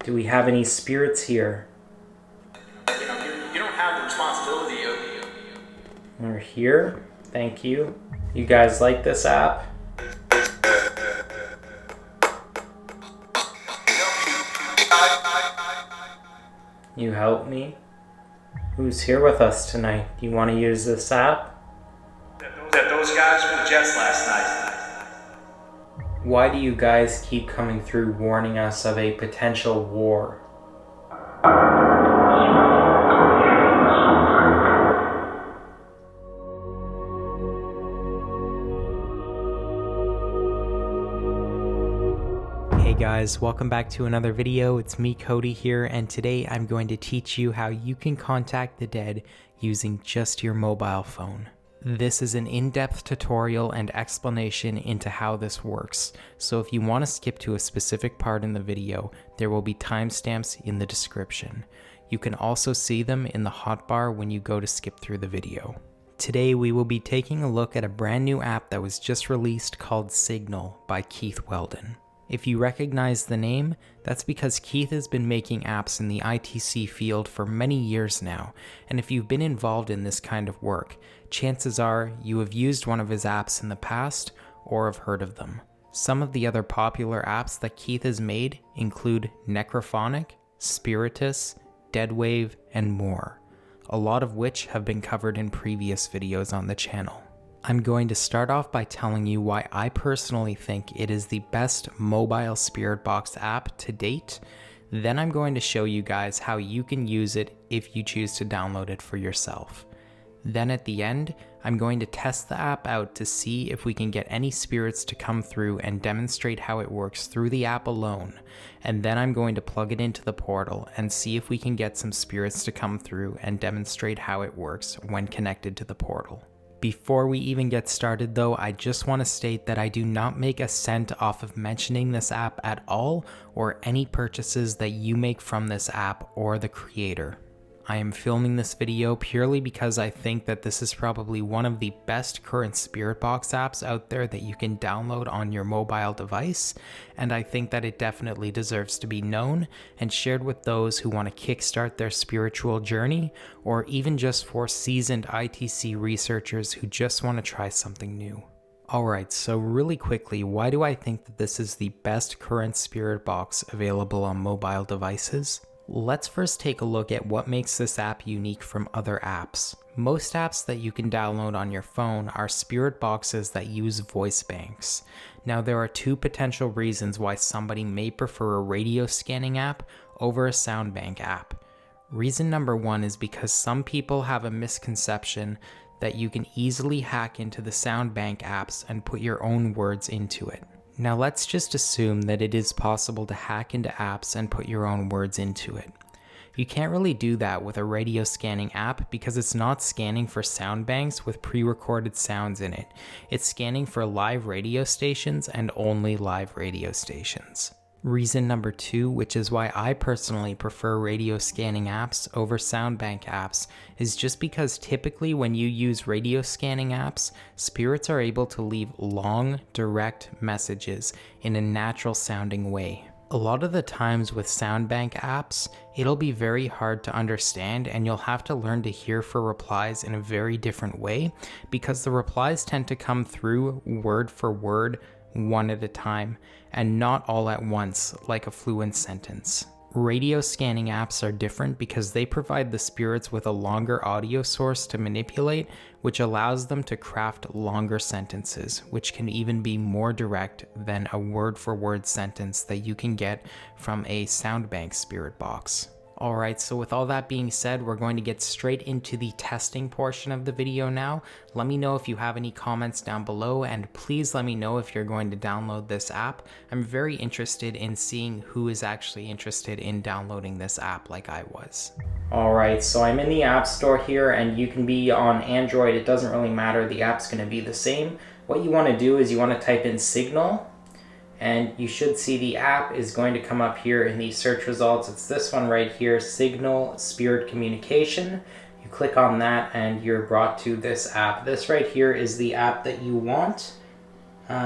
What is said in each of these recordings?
Do we have any spirits here? You don't have the responsibility of... We're here. Thank you. You guys like this app? You help me? Who's here with us tonight? Do you want to use this app? That those guys were Jets last night. Why do you guys keep coming through warning us of a potential war? Hey guys, welcome back to another video. It's me, Cody here, and today I'm going to teach you how you can contact the dead using just your mobile phone. This is an in-depth tutorial and explanation into how this works, so if you want to skip to a specific part in the video, there will be timestamps in the description. You can also see them in the hotbar when you go to skip through the video. Today we will be taking a look at a brand new app that was just released called Signal by Keith Weldon. If you recognize the name, that's because Keith has been making apps in the ITC field for many years now, and if you've been involved in this kind of work, chances are you have used one of his apps in the past or have heard of them. Some of the other popular apps that Keith has made include Necrophonic, Spiritus, deadwave, and more, a lot of which have been covered in previous videos on the channel. I'm going to start off by telling you why I personally think it is the best mobile spirit box app to date. Then I'm going to show you guys how you can use it if you choose to download it for yourself. Then at the end, I'm going to test the app out to see if we can get any spirits to come through and demonstrate how it works through the app alone. And then I'm going to plug it into the portal and see if we can get some spirits to come through and demonstrate how it works when connected to the portal. Before we even get started though, I just want to state that I do not make a cent off of mentioning this app at all or any purchases that you make from this app or the creator. I am filming this video purely because I think that this is probably one of the best current spirit box apps out there that you can download on your mobile device, and I think that it definitely deserves to be known and shared with those who want to kickstart their spiritual journey, or even just for seasoned ITC researchers who just want to try something new. Alright, so really quickly, why do I think that this is the best current spirit box available on mobile devices? Let's first take a look at what makes this app unique from other apps. Most apps that you can download on your phone are spirit boxes that use voice banks. Now there are two potential reasons why somebody may prefer a radio scanning app over a sound bank app. Reason number one is because some people have a misconception that you can easily hack into the sound bank apps and put your own words into it. Now let's just assume that it is possible to hack into apps and put your own words into it. You can't really do that with a radio scanning app because it's not scanning for sound banks with pre-recorded sounds in it. It's scanning for live radio stations and only live radio stations. Reason number two, which is why I personally prefer radio scanning apps over sound bank apps, is just because typically when you use radio scanning apps, spirits are able to leave long, direct messages in a natural sounding way. A lot of the times with sound bank apps, it'll be very hard to understand and you'll have to learn to hear for replies in a very different way because the replies tend to come through word for word, one at a time, and not all at once like a fluent sentence. Radio scanning apps are different because they provide the spirits with a longer audio source to manipulate, which allows them to craft longer sentences, which can even be more direct than a word-for-word sentence that you can get from a sound bank spirit box. Alright, so with all that being said, we're going to get straight into the testing portion of the video now. Let me know if you have any comments down below, and please let me know if you're going to download this app. I'm very interested in seeing who is actually interested in downloading this app like I was. Alright, so I'm in the App Store here, and you can be on Android. It doesn't really matter. The app's going to be the same. What you want to do is you want to type in Signal, and you should see the app is going to come up here in the search results. It's this one right here, Signal Spirit Communication. You click on that and you're brought to this app. This right here is the app that you want.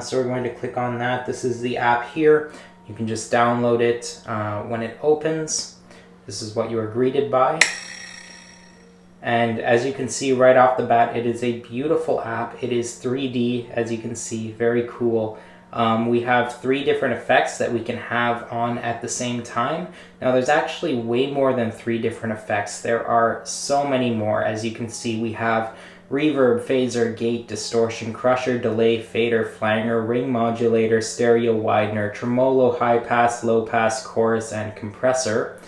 So we're going to click on that. This is the app here. You can just download it when it opens. This is what you are greeted by. And as you can see right off the bat, it is a beautiful app. It is 3D, as you can see, very cool. We have 3 different effects that we can have on at the same time. Now there's actually way more than 3 different effects. There are so many more. As you can see, we have reverb, phaser, gate, distortion, crusher, delay, fader, flanger, ring modulator, stereo widener, tremolo, high pass, low pass, chorus, and compressor.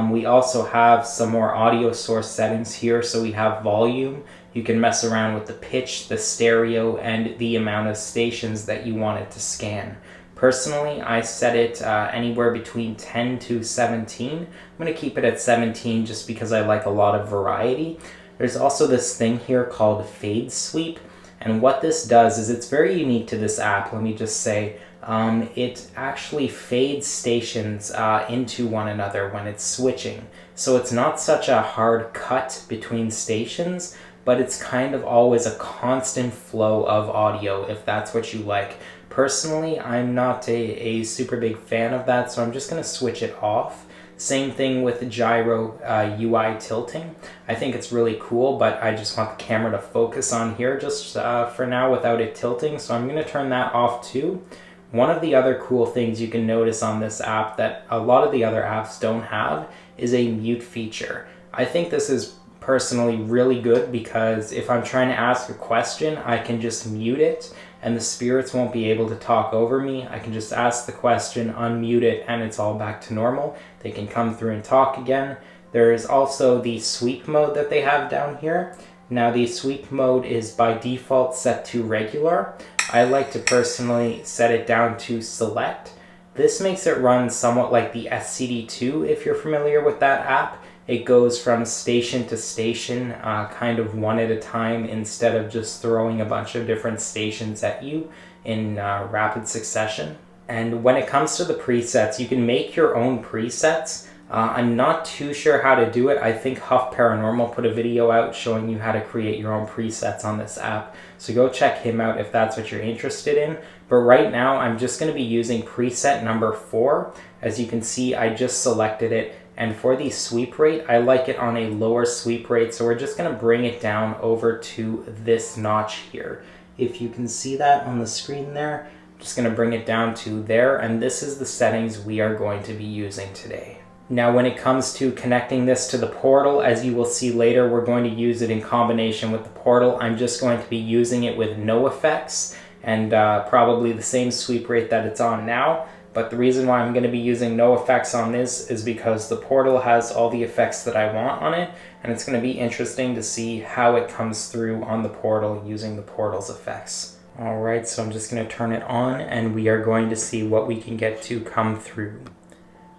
We also have some more audio source settings here. So we have volume. You can mess around with the pitch, the stereo, and the amount of stations that you want it to scan. Personally, I set it anywhere between 10 to 17. I'm going to keep it at 17 just because I like a lot of variety. There's also this thing here called fade sweep. And what this does is it's very unique to this app. Let me just say, it actually fades stations into one another when it's switching. So it's not such a hard cut between stations, but it's kind of always a constant flow of audio if that's what you like. Personally, I'm not a super big fan of that, so I'm just going to switch it off. Same thing with gyro UI tilting. I think it's really cool, but I just want the camera to focus on here just for now without it tilting, so I'm going to turn that off too. One of the other cool things you can notice on this app that a lot of the other apps don't have is a mute feature. I think this is personally really good because if I'm trying to ask a question, I can just mute it and the spirits won't be able to talk over me. I can just ask the question, unmute it, and it's all back to normal. They can come through and talk again. There is also the sweep mode that they have down here. Now the sweep mode is by default set to regular. I like to personally set it down to select. This makes it run somewhat like the SCD2 if you're familiar with that app. It goes from station to station, kind of one at a time, instead of just throwing a bunch of different stations at you in rapid succession. And when it comes to the presets, you can make your own presets. I'm not too sure how to do it. I think Huff Paranormal put a video out showing you how to create your own presets on this app. So go check him out if that's what you're interested in. But right now, I'm just going to be using preset number 4. As you can see, I just selected it. And for the sweep rate, I like it on a lower sweep rate. So we're just going to bring it down over to this notch here. If you can see that on the screen there, I'm just going to bring it down to there. And this is the settings we are going to be using today. Now, when it comes to connecting this to the portal, as you will see later, we're going to use it in combination with the portal. I'm just going to be using it with no effects and probably the same sweep rate that it's on now. But the reason why I'm going to be using no effects on this is because the portal has all the effects that I want on it, and it's going to be interesting to see how it comes through on the portal using the portal's effects. All right, so I'm just going to turn it on, and we are going to see what we can get to come through.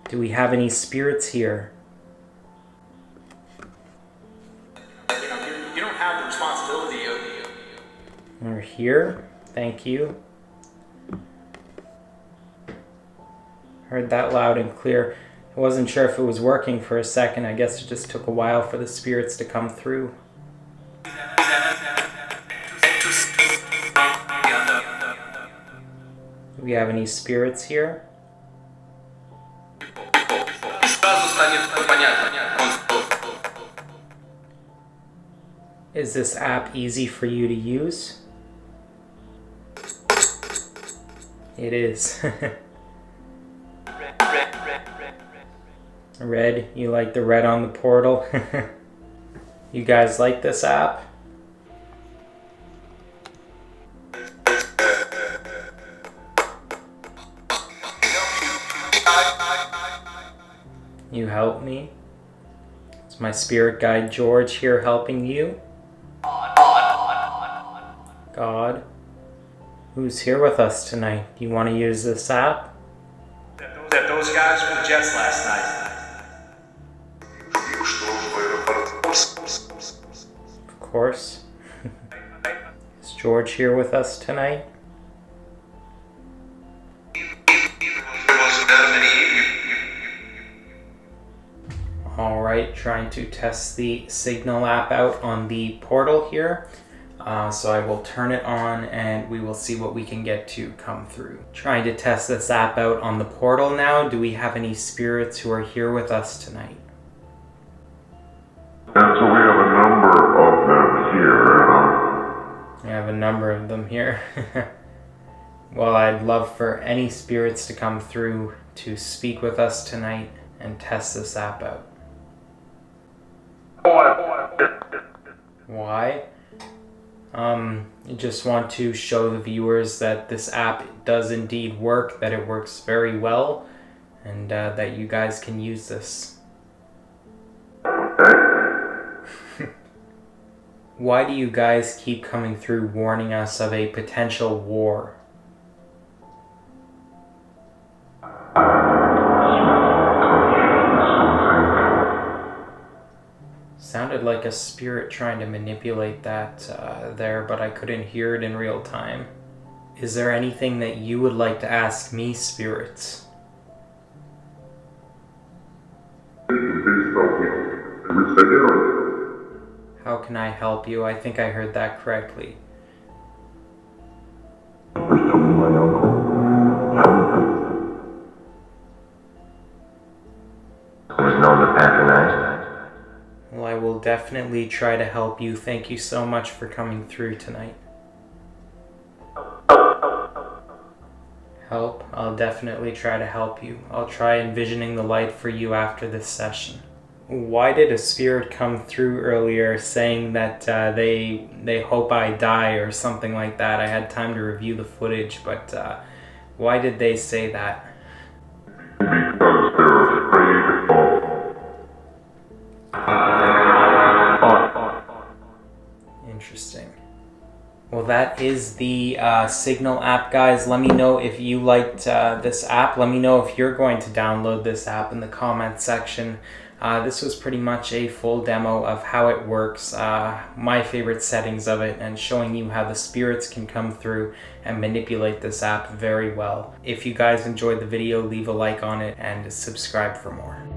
Do we have any spirits here? You don't have the responsibility of you. They're here. Thank you. Heard that loud and clear. I wasn't sure if it was working for a second. I guess it just took a while for the spirits to come through. Do we have any spirits here? Is this app easy for you to use? It is. Red, you like the red on the portal? You guys like this app? You help me? It's my spirit guide George here helping you. God. Who's here with us tonight? Do you want to use this app? Those guys were the Jets last night. Of course. Is George here with us tonight? Alright, trying to test the Signal app out on the portal here. So I will turn it on and we will see what we can get to come through. Trying to test this app out on the portal now. Do we have any spirits who are here with us tonight? And so we have a number of them here. We have a number of them here. Well, I'd love for any spirits to come through to speak with us tonight and test this app out. Why? I just want to show the viewers that this app does indeed work, that it works very well, and that you guys can use this. Why do you guys keep coming through warning us of a potential war? Sounded like a spirit trying to manipulate that there, but I couldn't hear it in real time. Is there anything that you would like to ask me, spirits? How can I help you? I think I heard that correctly. Well, I will definitely try to help you. Thank you so much for coming through tonight. Help? I'll definitely try to help you. I'll try envisioning the light for you after this session. Why did a spirit come through earlier saying that they hope I die or something like that? I had time to review the footage, but why did they say that? Because they're afraid of... Interesting. Well, that is the Signal app, guys. Let me know if you liked this app. Let me know if you're going to download this app in the comments section. This was pretty much a full demo of how it works, my favorite settings of it, and showing you how the spirits can come through and manipulate this app very well. If you guys enjoyed the video, leave a like on it and subscribe for more.